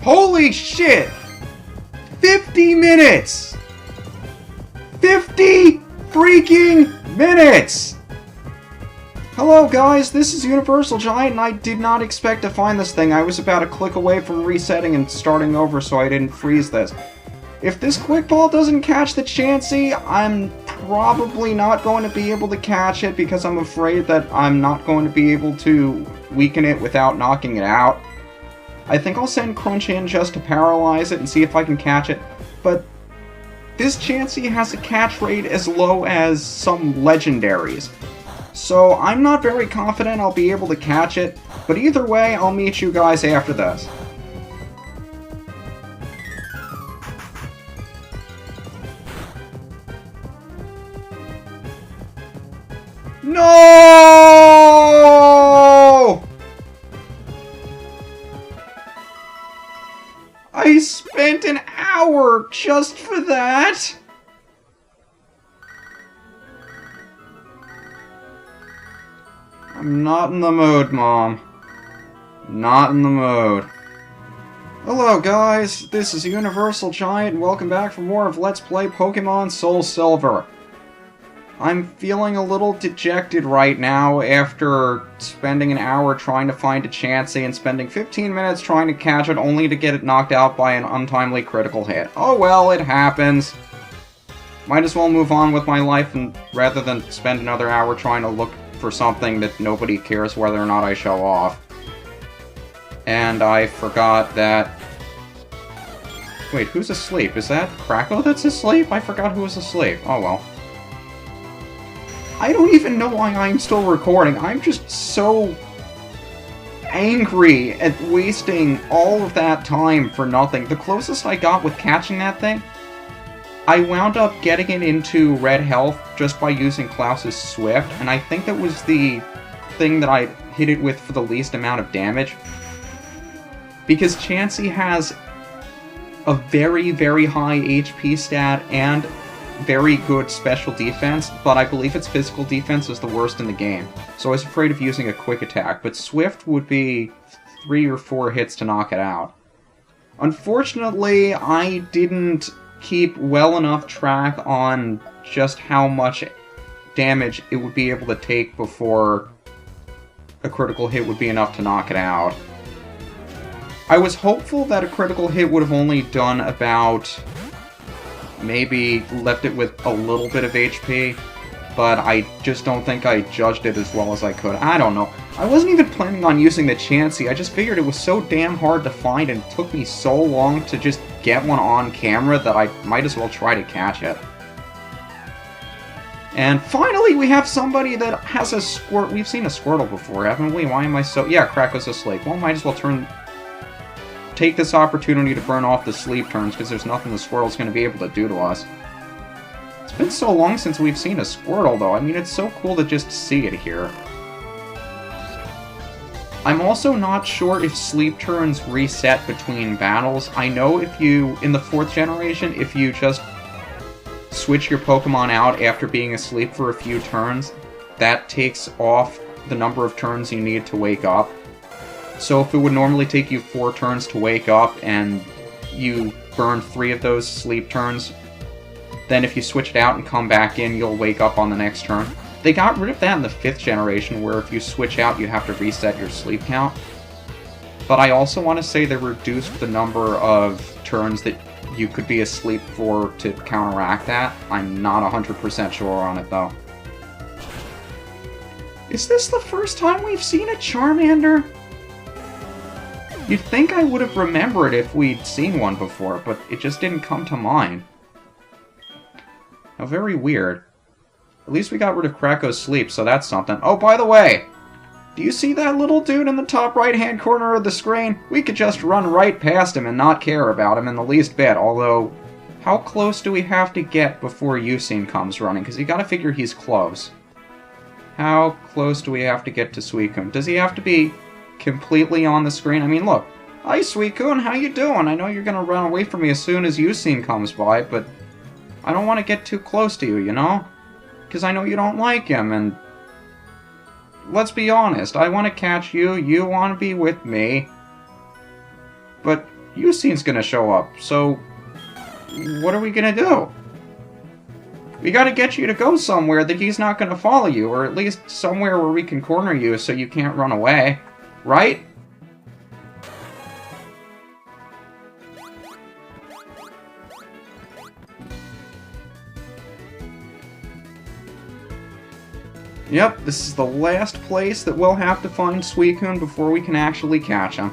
Holy shit! 50 minutes! 50 freaking minutes! Hello guys, this is UniversalGiant, and I did not expect to find this thing. I was about a click away from resetting and starting over so I didn't freeze this. If this quick ball doesn't catch the Chansey, I'm probably not going to be able to catch it because I'm afraid that I'm not going to be able to weaken it without knocking it out. I think I'll send Crunch in just to paralyze it and see if I can catch it, but this Chansey has a catch rate as low as some legendaries. So I'm not very confident I'll be able to catch it, but either way, I'll meet you guys after this. No! I spent an hour just for that? I'm not in the mood, Mom. Not in the mood. Hello guys, this is UniversalGiant, and welcome back for more of Let's Play Pokémon SoulSilver. I'm feeling a little dejected right now after spending an hour trying to find a Chansey and spending 15 minutes trying to catch it only to get it knocked out by an untimely critical hit. Oh well, it happens. Might as well move on with my life and rather than spend another hour trying to look for something that nobody cares whether or not I show off. And I forgot that... Wait, who's asleep? Is that Krako that's asleep? I forgot who was asleep. Oh well. I don't even know why I'm still recording. I'm just so angry at wasting all of that time for nothing. The closest I got with catching that thing, I wound up getting it into red health just by using Klaus's Swift, and I think that was the thing that I hit it with for the least amount of damage. Because Chansey has a very, very high HP stat and very good special defense, but I believe its physical defense is the worst in the game. So I was afraid of using a quick attack, but Swift would be 3 or 4 hits to knock it out. Unfortunately, I didn't keep well enough track on just how much damage it would be able to take before a critical hit would be enough to knock it out. I was hopeful that a critical hit would have only done about... maybe left it with a little bit of HP, but I just don't think I judged it as well as I could. I don't know. I wasn't even planning on using the Chansey, I just figured it was so damn hard to find and it took me so long to just get one on camera that I might as well try to catch it. And finally we have somebody that has a Squirt. We've seen a Squirtle before, haven't we? Why am I so... Yeah, Krako's asleep. Well, might as well take this opportunity to burn off the sleep turns, because there's nothing the Squirtle's going to be able to do to us. It's been so long since we've seen a Squirtle, though. I mean, it's so cool to just see it here. I'm also not sure if sleep turns reset between battles. I know if you, in the 4th generation, if you just switch your Pokemon out after being asleep for a few turns, that takes off the number of turns you need to wake up. So if it would normally take you 4 turns to wake up and you burn 3 of those sleep turns, then if you switch it out and come back in, you'll wake up on the next turn. They got rid of that in the 5th generation, where if you switch out, you have to reset your sleep count. But I also want to say they reduced the number of turns that you could be asleep for to counteract that. I'm not 100% sure on it, though. Is this the first time we've seen a Charmander? You'd think I would have remembered if we'd seen one before, but it just didn't come to mind. How very weird. At least we got rid of Krako's sleep, so that's something. Oh, by the way! Do you see that little dude in the top right-hand corner of the screen? We could just run right past him and not care about him in the least bit, although... How close do we have to get before Suicune comes running? Because you gotta figure he's close. How close do we have to get to Suicune? Does he have to be completely on the screen? I mean, look. Hi, Suicune, how you doing? I know you're gonna run away from me as soon as Suicune comes by, but... I don't want to get too close to you, you know? Because I know you don't like him, and... Let's be honest, I want to catch you, you want to be with me. But Ucine's gonna show up, so what are we gonna do? We gotta get you to go somewhere that he's not gonna follow you, or at least somewhere where we can corner you so you can't run away, right? Yep, this is the last place that we'll have to find Suicune before we can actually catch him.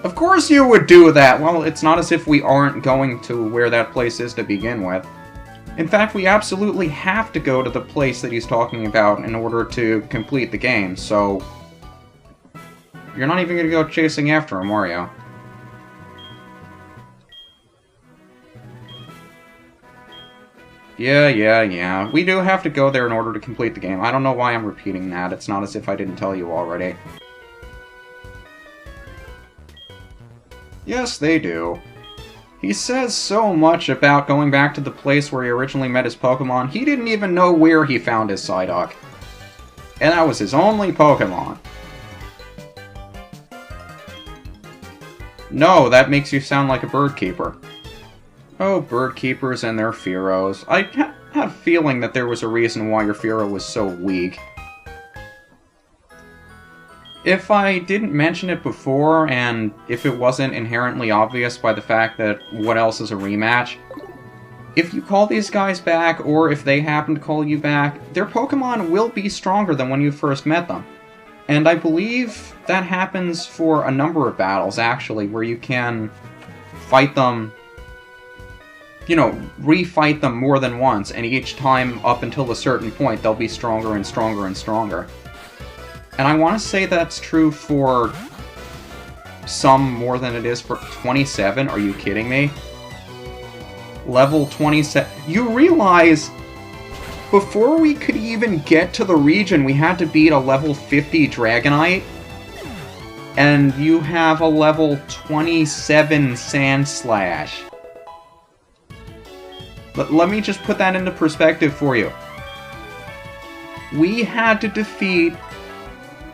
Of course you would do that! Well, it's not as if we aren't going to where that place is to begin with. In fact, we absolutely have to go to the place that he's talking about in order to complete the game, so... You're not even gonna go chasing after him, are you? Yeah. We do have to go there in order to complete the game. I don't know why I'm repeating that. It's not as if I didn't tell you already. Yes, they do. He says so much about going back to the place where he originally met his Pokémon, he didn't even know where he found his Psyduck. And that was his only Pokémon. No, that makes you sound like a bird keeper. Oh, bird keepers and their Fearos. I had a feeling that there was a reason why your Fearo was so weak. If I didn't mention it before, and if it wasn't inherently obvious by the fact that what else is a rematch, if you call these guys back, or if they happen to call you back, their Pokemon will be stronger than when you first met them. And I believe that happens for a number of battles, actually, where you can fight them, you know, refight them more than once, and each time up until a certain point, they'll be stronger and stronger and stronger. And I want to say that's true for some more than it is for 27. Are you kidding me? Level 27. You realize, before we could even get to the region, we had to beat a level 50 Dragonite. And you have a level 27 Sandslash. Let me just put that into perspective for you. We had to defeat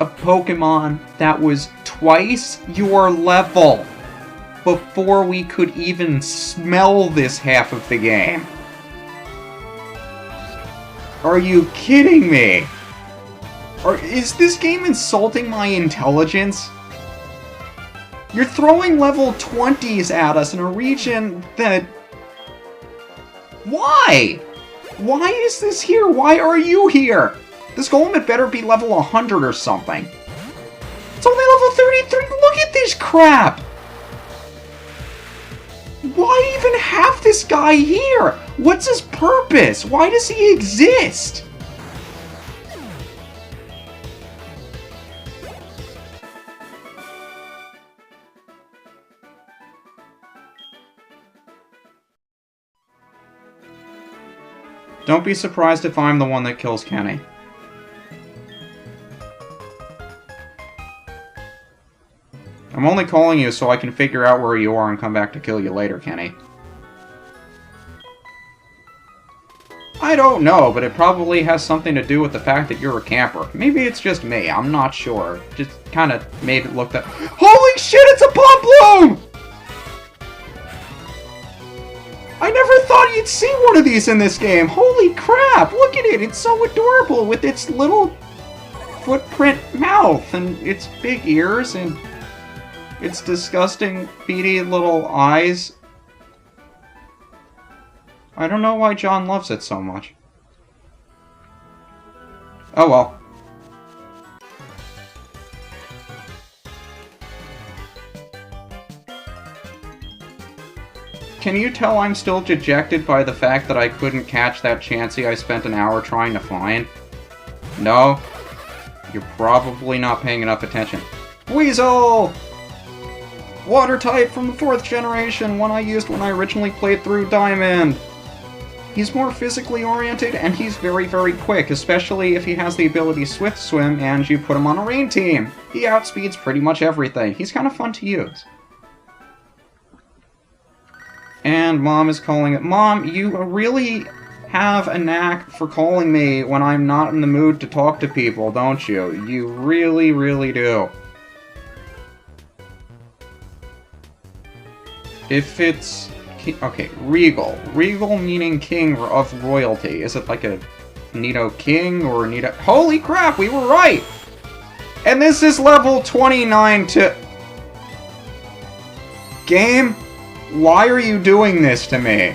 a Pokemon that was twice your level before we could even smell this half of the game. Are you kidding me? Is this game insulting my intelligence? You're throwing level 20s at us in a region that... Why? Why is this here? Why are you here? This Golem had better be level 100 or something. It's only level 33. Look at this crap! Why even have this guy here? What's his purpose? Why does he exist? Don't be surprised if I'm the one that kills Kenny. I'm only calling you so I can figure out where you are and come back to kill you later, Kenny. I don't know, but it probably has something to do with the fact that you're a camper. Maybe it's just me, I'm not sure. Just kind of made it look that... Holy shit, it's a Pumloom! I never thought you'd see one of these in this game! Holy crap! Look at it! It's so adorable with its little footprint mouth and its big ears and its disgusting, beady little eyes. I don't know why John loves it so much. Oh well. Can you tell I'm still dejected by the fact that I couldn't catch that Chansey I spent an hour trying to find? No? You're probably not paying enough attention. Weasel! Water type from the 4th generation, one I used when I originally played through Diamond. He's more physically oriented, and he's very, very quick, especially if he has the ability Swift Swim and you put him on a rain team. He outspeeds pretty much everything. He's kind of fun to use. And Mom is calling it. Mom, you really have a knack for calling me when I'm not in the mood to talk to people, don't you? You really, really do. If it's... Okay, Regal. Regal meaning king of royalty. Is it like a Nido king or Nido... Holy crap, we were right! And this is level 29 to... Game, why are you doing this to me?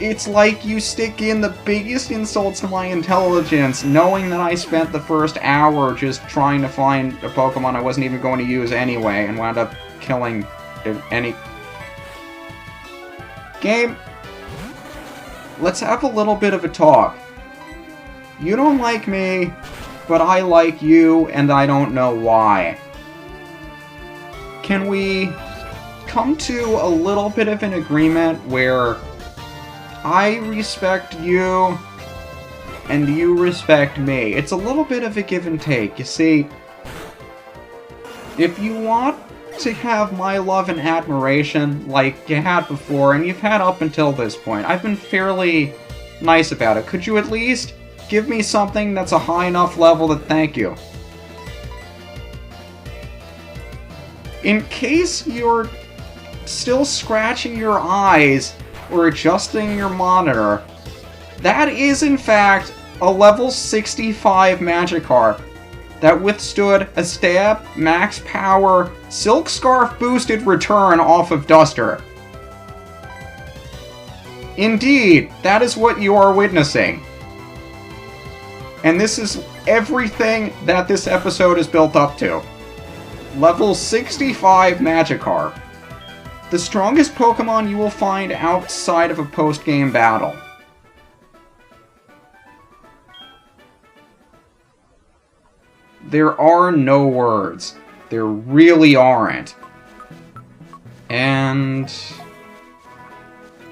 It's like you stick in the biggest insults to my intelligence, knowing that I spent the first hour just trying to find a Pokemon I wasn't even going to use anyway, and wound up killing any... Game, let's have a little bit of a talk. You don't like me, but I like you, and I don't know why. Can we come to a little bit of an agreement where I respect you, and you respect me? It's a little bit of a give and take. You see, if you want to have my love and admiration like you had before, and you've had up until this point, I've been fairly nice about it. Could you at least give me something that's a high enough level to thank you? In case you're still scratching your eyes or adjusting your monitor, that is in fact a level 65 Magikarp that withstood a stab, max power, Silk Scarf boosted return off of Duster. Indeed, that is what you are witnessing. And this is everything that this episode is built up to. Level 65 Magikarp. The strongest Pokemon you will find outside of a post-game battle. There are no words. There really aren't. And...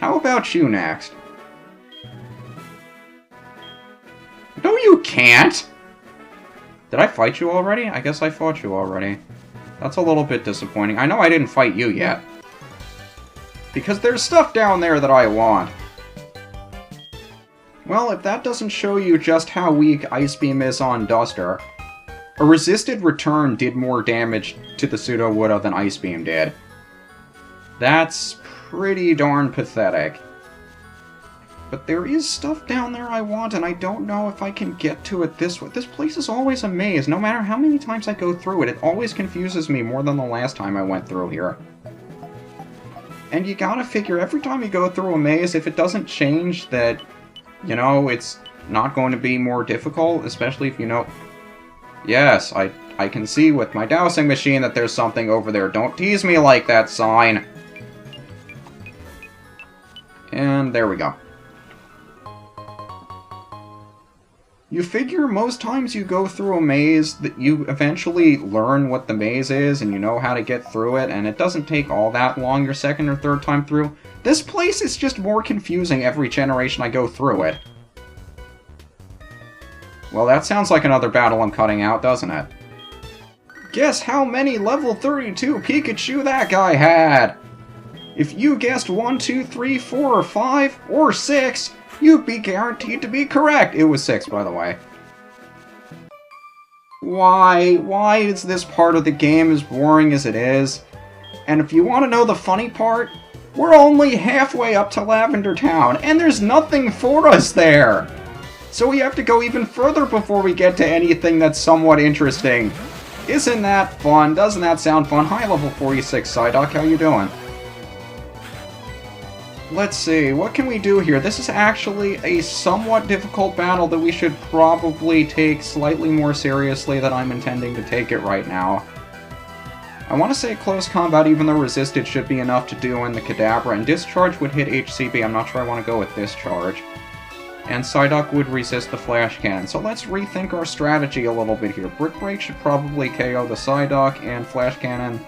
how about you next? No, you can't! Did I fight you already? I guess I fought you already. That's a little bit disappointing. I know I didn't fight you yet. Because there's stuff down there that I want. Well, if that doesn't show you just how weak Ice Beam is on Duster, a resisted return did more damage to the Pseudo-Woodoo than Ice Beam did. That's pretty darn pathetic. But there is stuff down there I want, and I don't know if I can get to it this way. This place is always a maze. No matter how many times I go through it, it always confuses me more than the last time I went through here. And you gotta figure, every time you go through a maze, if it doesn't change that, you know, it's not going to be more difficult, especially if you know... Yes, I can see with my dowsing machine that there's something over there. Don't tease me like that, sign! And there we go. You figure most times you go through a maze that you eventually learn what the maze is and you know how to get through it, and it doesn't take all that long your second or third time through. This place is just more confusing every generation I go through it. Well, that sounds like another battle I'm cutting out, doesn't it? Guess how many level 32 Pikachu that guy had! If you guessed 1, 2, 3, 4, or 5, or 6, you'd be guaranteed to be correct! It was 6, by the way. Why is this part of the game as boring as it is? And if you want to know the funny part, we're only halfway up to Lavender Town, and there's nothing for us there! So we have to go even further before we get to anything that's somewhat interesting. Isn't that fun? Doesn't that sound fun? Hi, level 46 Psyduck, how you doing? Let's see, what can we do here? This is actually a somewhat difficult battle that we should probably take slightly more seriously than I'm intending to take it right now. I want to say close combat, even though resisted should be enough to do in the Kadabra, and discharge would hit HCB. I'm not sure I want to go with discharge. And Psyduck would resist the Flash Cannon. So let's rethink our strategy a little bit here. Brick Break should probably KO the Psyduck, and Flash Cannon...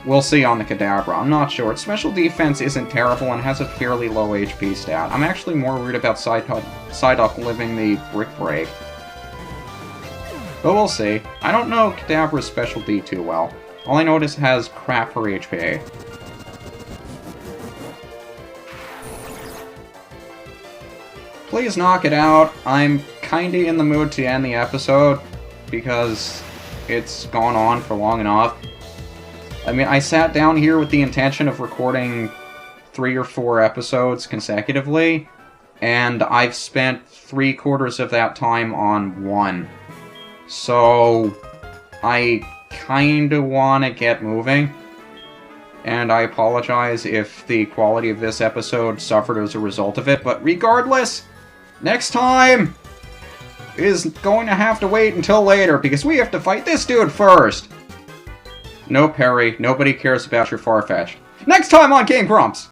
we'll see on the Kadabra. I'm not sure. Its special defense isn't terrible and has a fairly low HP stat. I'm actually more worried about Psyduck living the Brick Break. But we'll see. I don't know Kadabra's special D too well. All I know is it has crap for HP. Please knock it out. I'm kinda in the mood to end the episode, because it's gone on for long enough. I mean, I sat down here with the intention of recording 3 or 4 episodes consecutively, and I've spent 3/4 of that time on one. So, I kinda wanna get moving, and I apologize if the quality of this episode suffered as a result of it, but regardless, next time is going to have to wait until later, because we have to fight this dude first! No, Perry, nobody cares about your Farfetch'd. Next time on Game Grumps!